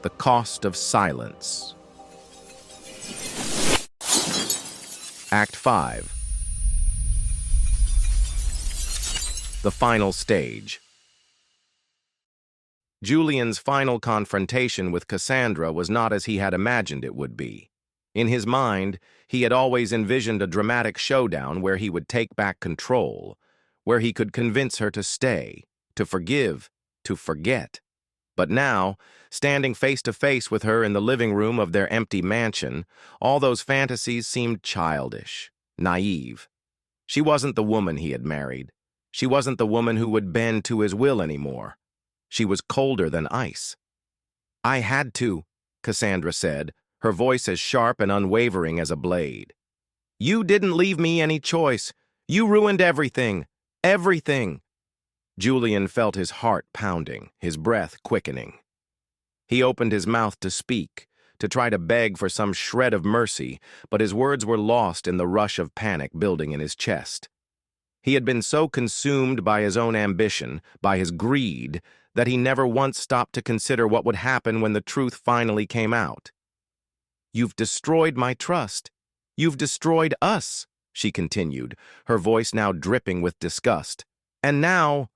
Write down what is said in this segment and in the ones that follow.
The Cost of Silence. Act 5. The Final Stage. Julian's final confrontation with Cassandra was not as he had imagined it would be. In his mind, he had always envisioned a dramatic showdown where he would take back control, where he could convince her to stay, to forgive, to forget. But now, standing face to face with her in the living room of their empty mansion, all those fantasies seemed childish, naive. She wasn't the woman he had married. She wasn't the woman who would bend to his will anymore. She was colder than ice. "I had to," Cassandra said, her voice as sharp and unwavering as a blade. "You didn't leave me any choice. You ruined everything. Everything." Julian felt his heart pounding, his breath quickening. He opened his mouth to speak, to try to beg for some shred of mercy, but his words were lost in the rush of panic building in his chest. He had been so consumed by his own ambition, by his greed, that he never once stopped to consider what would happen when the truth finally came out. "You've destroyed my trust. You've destroyed us," she continued, her voice now dripping with disgust. "And now,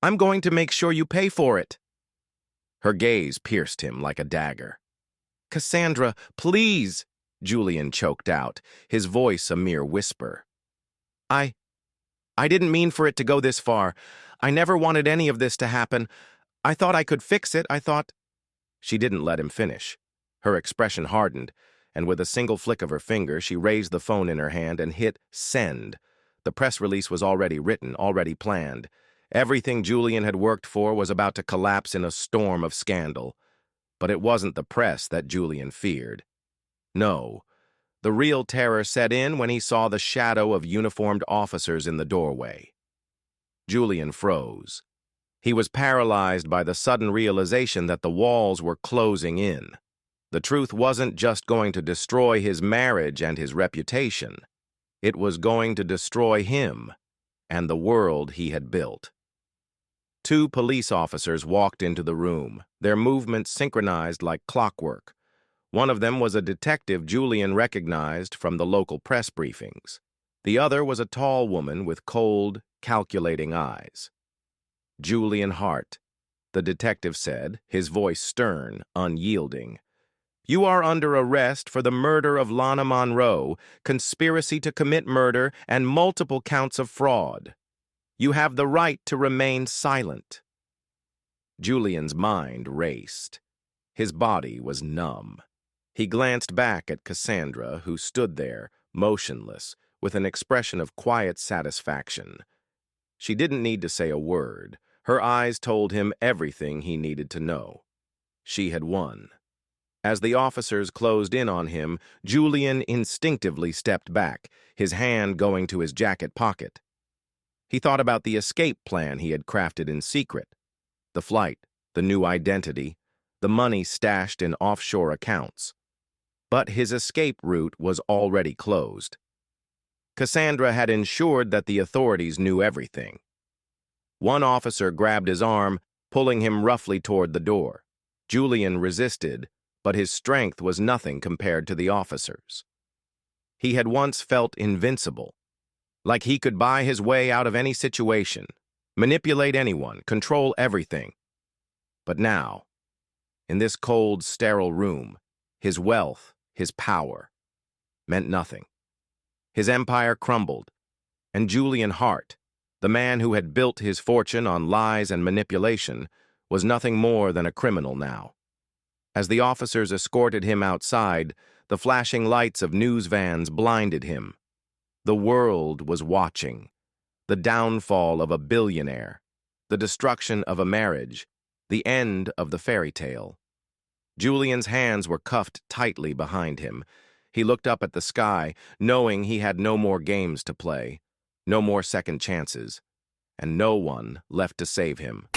I'm going to make sure you pay for it." Her gaze pierced him like a dagger. "Cassandra, please," Julian choked out, his voice a mere whisper. I didn't mean for it to go this far. I never wanted any of this to happen. I thought I could fix it. I thought—" She didn't let him finish. Her expression hardened, and with a single flick of her finger, she raised the phone in her hand and hit send. The press release was already written, already planned. Everything Julian had worked for was about to collapse in a storm of scandal. But it wasn't the press that Julian feared. No. The real terror set in when he saw the shadow of uniformed officers in the doorway. Julian froze. He was paralyzed by the sudden realization that the walls were closing in. The truth wasn't just going to destroy his marriage and his reputation. It was going to destroy him and the world he had built. Two police officers walked into the room, their movements synchronized like clockwork. One of them was a detective Julian recognized from the local press briefings. The other was a tall woman with cold, calculating eyes. "Julian Hart," the detective said, his voice stern, unyielding. "You are under arrest for the murder of Lana Monroe, conspiracy to commit murder, and multiple counts of fraud. You have the right to remain silent." Julian's mind raced. His body was numb. He glanced back at Cassandra, who stood there, motionless, with an expression of quiet satisfaction. She didn't need to say a word. Her eyes told him everything he needed to know. She had won. As the officers closed in on him, Julian instinctively stepped back, his hand going to his jacket pocket. He thought about the escape plan he had crafted in secret. The flight, the new identity, the money stashed in offshore accounts. But his escape route was already closed. Cassandra had ensured that the authorities knew everything. One officer grabbed his arm, pulling him roughly toward the door. Julian resisted, but his strength was nothing compared to the officers. He had once felt invincible, like he could buy his way out of any situation, manipulate anyone, control everything. But now, in this cold, sterile room, his wealth, his power, meant nothing. His empire crumbled, and Julian Hart, the man who had built his fortune on lies and manipulation, was nothing more than a criminal now. As the officers escorted him outside, the flashing lights of news vans blinded him. The world was watching. The downfall of a billionaire, the destruction of a marriage, the end of the fairy tale. Julian's hands were cuffed tightly behind him. He looked up at the sky, knowing he had no more games to play, no more second chances, and no one left to save him.